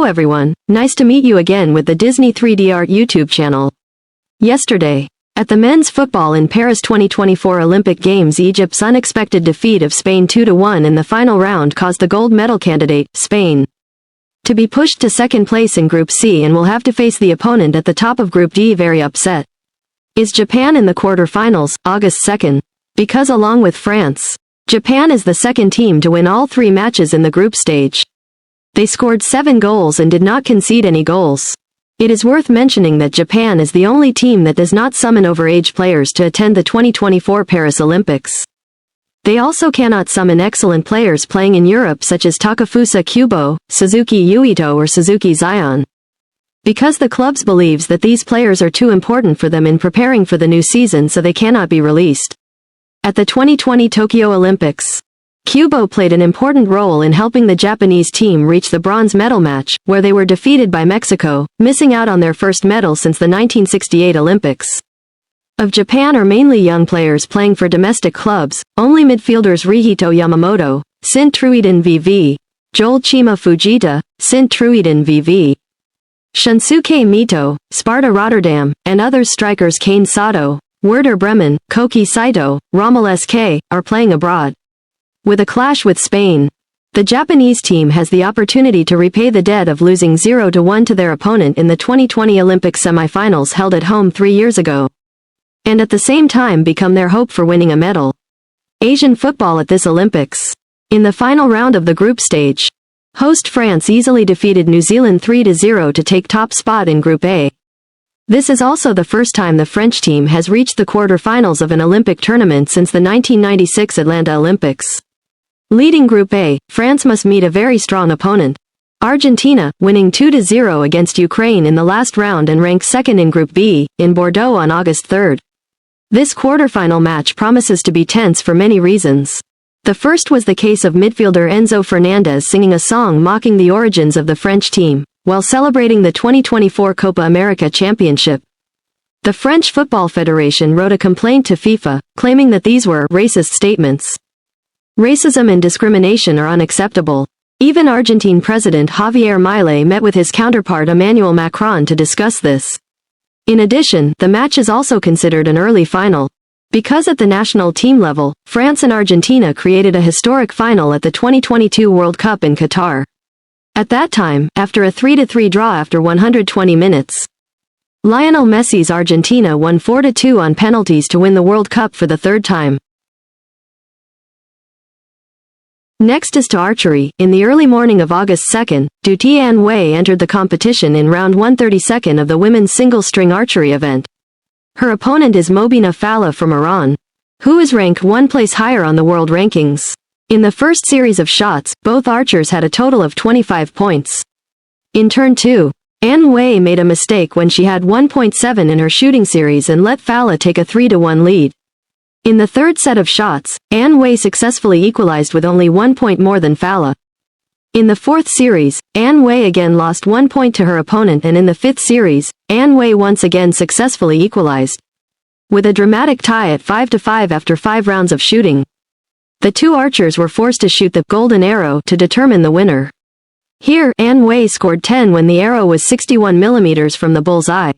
everyone, nice to meet you again with the Disney 3D Art YouTube channel. Yesterday, at the men's football in Paris 2024 Olympic Games, Egypt's unexpected defeat of Spain 2-1 in the final round caused the gold medal candidate, Spain, to be pushed to second place in Group C and will have to face the opponent at the top of Group D. Very upset is Japan in the quarter-finals, August 2nd, because along with France, Japan is the second team to win all 3 matches in the group stage. They scored 7 goals and did not concede any goals. It is worth mentioning that Japan is the only team that does not summon overage players to attend the 2024 Paris Olympics. They also cannot summon excellent players playing in Europe such as Takefusa Kubo, Suzuki Yuito or Suzuki Zion, because the clubs believes that these players are too important for them in preparing for the new season, so they cannot be released. At the 2020 Tokyo Olympics, Kubo played an important role in helping the Japanese team reach the bronze medal match, where they were defeated by Mexico, missing out on their first medal since the 1968 Olympics. Of Japan are mainly young players playing for domestic clubs, only midfielders Rihito Yamamoto, Sint Truiden VV, Joel Chima Fujita, Sint Truiden VV, Shunsuke Mito, Sparta Rotterdam, and others strikers Kane Sato, Werder Bremen, Koki Saito, Rommel SK, are playing abroad. With a clash with Spain, the Japanese team has the opportunity to repay the debt of losing 0-1 to their opponent in the 2020 Olympic semi-finals held at home 3 years ago, and at the same time become their hope for winning a medal. Asian football at this Olympics. In the final round of the group stage, host France easily defeated New Zealand 3-0 to take top spot in Group A. This is also the first time the French team has reached the quarter-finals of an Olympic tournament since the 1996 Atlanta Olympics. Leading Group A, France must meet a very strong opponent, Argentina, winning 2-0 against Ukraine in the last round and ranked second in Group B, in Bordeaux on August 3rd. This quarterfinal match promises to be tense for many reasons. The first was the case of midfielder Enzo Fernandez singing a song mocking the origins of the French team, while celebrating the 2024 Copa America Championship. The French Football Federation wrote a complaint to FIFA, claiming that these were racist statements. Racism and discrimination are unacceptable. Even Argentine President Javier Milei met with his counterpart Emmanuel Macron to discuss this. In addition, the match is also considered an early final, because at the national team level, France and Argentina created a historic final at the 2022 World Cup in Qatar. At that time, after a 3-3 draw after 120 minutes, Lionel Messi's Argentina won 4-2 on penalties to win the World Cup for the third time. Next is to archery. In the early morning of August 2nd, Du Tian Wei entered the competition in round 132 of the women's single-string archery event. Her opponent is Mobina Fallah from Iran, who is ranked 1 place higher on the world rankings. In the first series of shots, both archers had a total of 25 points. In turn 2, An Wei made a mistake when she had 1.7 in her shooting series and let Fallah take a 3-1 lead. In the third set of shots, An Wei successfully equalized with only 1 point more than Fallah. In the fourth series, An Wei again lost 1 point to her opponent, and in the fifth series, An Wei once again successfully equalized, with a dramatic tie at 5-5 after 5 rounds of shooting. The two archers were forced to shoot the golden arrow to determine the winner. Here, An Wei scored 10 when the arrow was 61 mm from the bull's eye.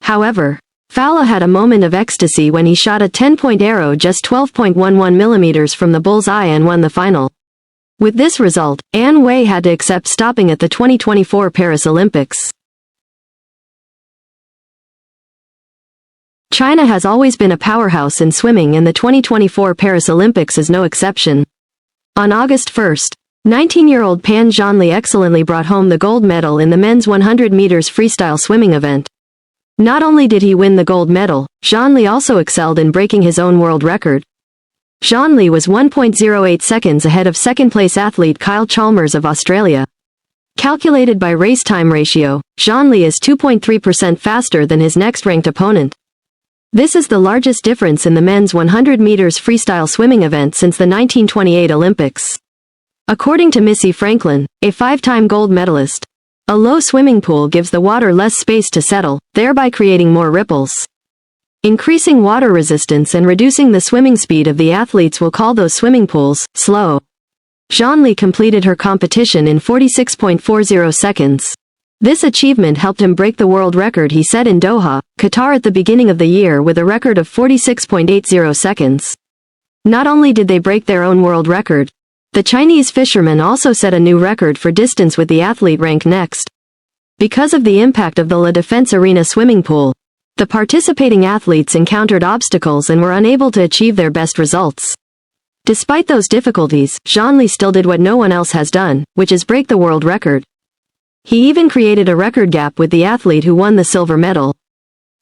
However, Fallah had a moment of ecstasy when he shot a 10-point arrow just 12.11 mm from the bull's eye and won the final. With this result, An Wei had to accept stopping at the 2024 Paris Olympics. China has always been a powerhouse in swimming, and the 2024 Paris Olympics is no exception. On August 1st, 19-year-old Pan Zhanli excellently brought home the gold medal in the men's 100 meters freestyle swimming event. Not only did he win the gold medal, Zhanli also excelled in breaking his own world record. Zhanli was 1.08 seconds ahead of second-place athlete Kyle Chalmers of Australia. Calculated by race time ratio, Zhanli is 2.3% faster than his next-ranked opponent. This is the largest difference in the men's 100 meters freestyle swimming event since the 1928 Olympics. According to Missy Franklin, a 5-time gold medalist, a low swimming pool gives the water less space to settle, thereby creating more ripples. Increasing water resistance and reducing the swimming speed of the athletes will call those swimming pools slow. Zhang Li completed her competition in 46.40 seconds. This achievement helped him break the world record he set in Doha, Qatar at the beginning of the year with a record of 46.80 seconds. Not only did they break their own world record, the Chinese fishermen also set a new record for distance with the athlete ranked next. Because of the impact of the La Défense Arena swimming pool, the participating athletes encountered obstacles and were unable to achieve their best results. Despite those difficulties, Zhang Li still did what no one else has done, which is break the world record. He even created a record gap with the athlete who won the silver medal.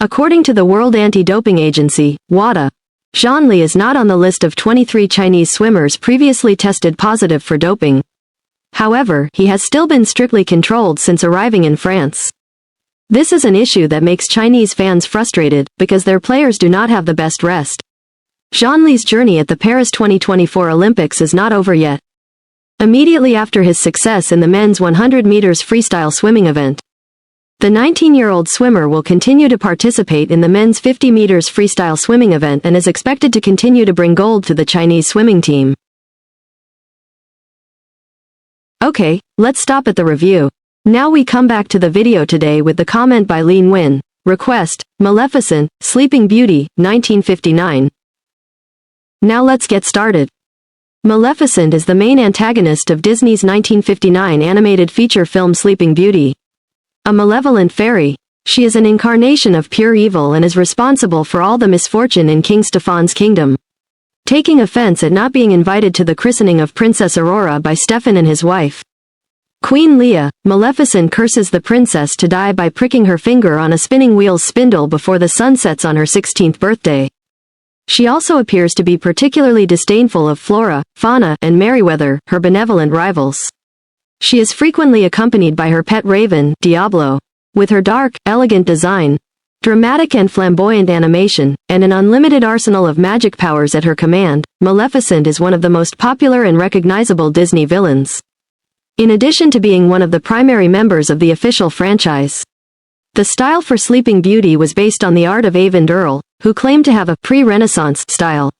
According to the World Anti-Doping Agency, WADA, Zhang Li is not on the list of 23 Chinese swimmers previously tested positive for doping. However, he has still been strictly controlled since arriving in France. This is an issue that makes Chinese fans frustrated, because their players do not have the best rest. Zhang Li's journey at the Paris 2024 Olympics is not over yet. Immediately after his success in the men's 100 meters freestyle swimming event, the 19-year-old swimmer will continue to participate in the men's 50 meters freestyle swimming event and is expected to continue to bring gold to the Chinese swimming team. Okay, let's stop at the review. Now we come back to the video today with the comment by Lin Win. Request, Maleficent, Sleeping Beauty, 1959. Now let's get started. Maleficent is the main antagonist of Disney's 1959 animated feature film Sleeping Beauty. A malevolent fairy, she is an incarnation of pure evil and is responsible for all the misfortune in King Stephen's kingdom. Taking offense at not being invited to the christening of Princess Aurora by Stephen and his wife, Queen Leah, Maleficent curses the princess to die by pricking her finger on a spinning wheel's spindle before the sun sets on her 16th birthday. She also appears to be particularly disdainful of Flora, Fauna, and Merryweather, her benevolent rivals. She is frequently accompanied by her pet raven, Diablo. With her dark, elegant design, dramatic and flamboyant animation, and an unlimited arsenal of magic powers at her command, Maleficent is one of the most popular and recognizable Disney villains. In addition to being one of the primary members of the official franchise, the style for Sleeping Beauty was based on the art of Eyvind Earle, who claimed to have a pre-Renaissance style.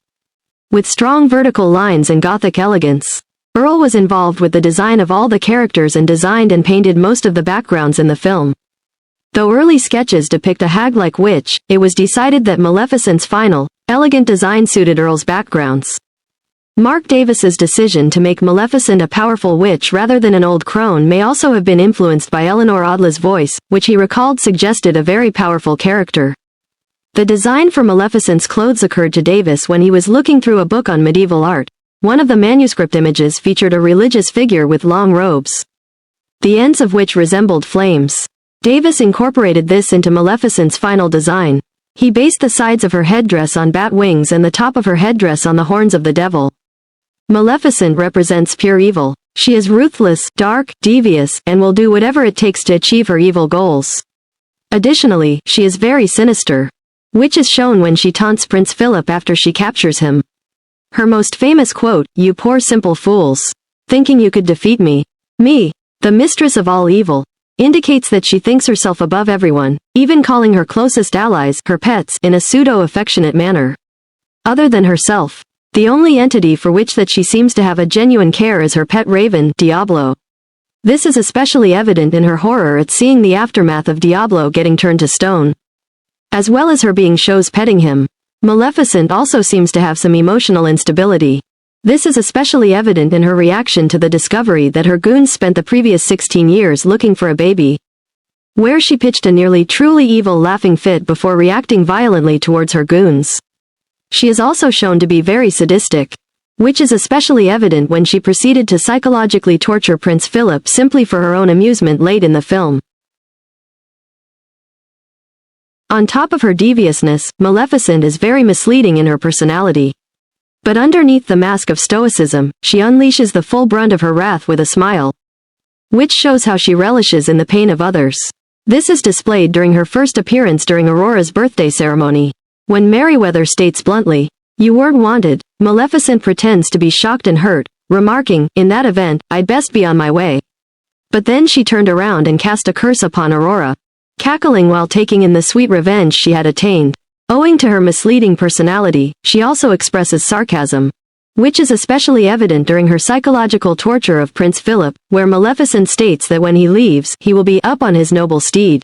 With strong vertical lines and Gothic elegance, Earle was involved with the design of all the characters and designed and painted most of the backgrounds in the film. Though early sketches depict a hag-like witch, it was decided that Maleficent's final, elegant design suited Earle's backgrounds. Mark Davis's decision to make Maleficent a powerful witch rather than an old crone may also have been influenced by Eleanor Audley's voice, which he recalled suggested a very powerful character. The design for Maleficent's clothes occurred to Davis when he was looking through a book on medieval art. One of the manuscript images featured a religious figure with long robes, the ends of which resembled flames. Davis incorporated this into Maleficent's final design. He based the sides of her headdress on bat wings and the top of her headdress on the horns of the devil. Maleficent represents pure evil. She is ruthless, dark, devious, and will do whatever it takes to achieve her evil goals. Additionally, she is very sinister, which is shown when she taunts Prince Philip after she captures him. Her most famous quote, "You poor simple fools, thinking you could defeat me, the mistress of all evil," indicates that she thinks herself above everyone, even calling her closest allies, her pets, in a pseudo-affectionate manner. Other than herself, the only entity for which that she seems to have a genuine care is her pet raven, Diablo. This is especially evident in her horror at seeing the aftermath of Diablo getting turned to stone. As well as her being shows petting him, Maleficent also seems to have some emotional instability. This is especially evident in her reaction to the discovery that her goons spent the previous 16 years looking for a baby, where she pitched a nearly truly evil laughing fit before reacting violently towards her goons. She is also shown to be very sadistic, which is especially evident when she proceeded to psychologically torture Prince Philip simply for her own amusement late in the film. On top of her deviousness, Maleficent is very misleading in her personality. But underneath the mask of stoicism, she unleashes the full brunt of her wrath with a smile, which shows how she relishes in the pain of others. This is displayed during her first appearance during Aurora's birthday ceremony. When Merryweather states bluntly, "You weren't wanted," Maleficent pretends to be shocked and hurt, remarking, "In that event, I'd best be on my way." But then she turned around and cast a curse upon Aurora, cackling while taking in the sweet revenge she had attained. Owing to her misleading personality, she also expresses sarcasm, which is especially evident during her psychological torture of Prince Philip, where Maleficent states that when he leaves, he will be up on his noble steed.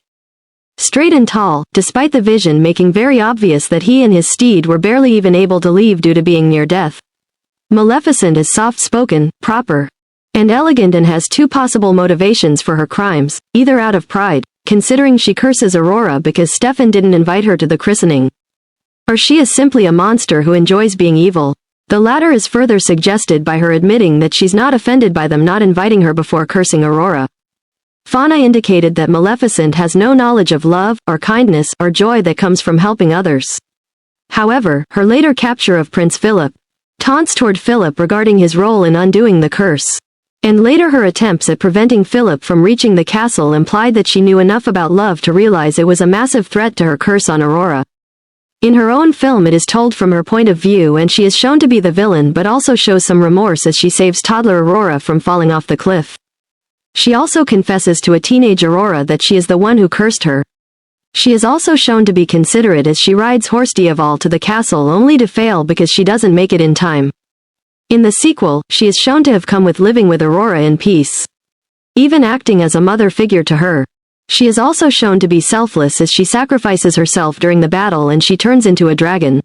Straight and tall, despite the vision making very obvious that he and his steed were barely even able to leave due to being near death. Maleficent is soft-spoken, proper, and elegant and has two possible motivations for her crimes, either out of pride, considering she curses Aurora because Stefan didn't invite her to the christening, or she is simply a monster who enjoys being evil. The latter is further suggested by her admitting that she's not offended by them not inviting her before cursing Aurora. Fauna indicated that Maleficent has no knowledge of love, or kindness, or joy that comes from helping others. However, her later capture of Prince Philip, taunts toward Philip regarding his role in undoing the curse, and later her attempts at preventing Philip from reaching the castle implied that she knew enough about love to realize it was a massive threat to her curse on Aurora. In her own film it is told from her point of view and she is shown to be the villain but also shows some remorse as she saves toddler Aurora from falling off the cliff. She also confesses to a teenage Aurora that she is the one who cursed her. She is also shown to be considerate as she rides Horse Diaval to the castle only to fail because she doesn't make it in time. In the sequel, she is shown to have come with living with Aurora in peace, even acting as a mother figure to her. She is also shown to be selfless as she sacrifices herself during the battle and she turns into a dragon.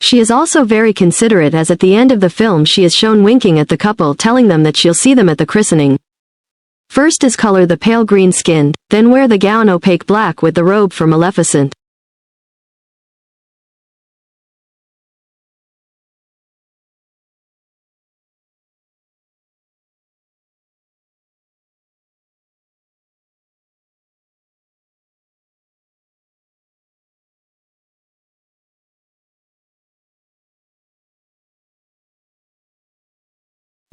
She is also very considerate as at the end of the film she is shown winking at the couple telling them that she'll see them at the christening. First is color the pale green-skinned, then wear the gown opaque black with the robe for Maleficent.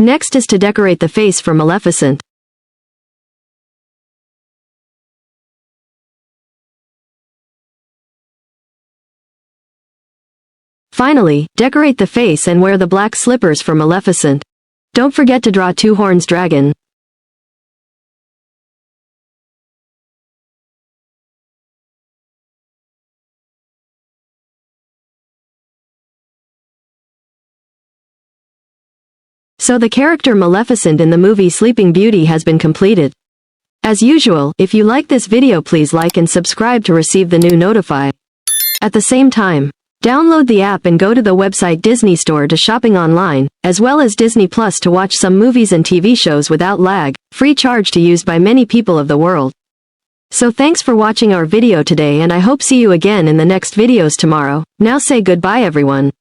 Next is to decorate the face for Maleficent. Finally, decorate the face and wear the black slippers for Maleficent. Don't forget to draw two horns dragon. So the character Maleficent in the movie Sleeping Beauty has been completed. As usual, if you like this video please like and subscribe to receive the new notify. At the same time, download the app and go to the website DisneyStore to shopping online, as well as Disney Plus to watch some movies and TV shows without lag, free charge to use by many people of the world. So thanks for watching our video today and I hope see you again in the next videos tomorrow. Now say goodbye everyone.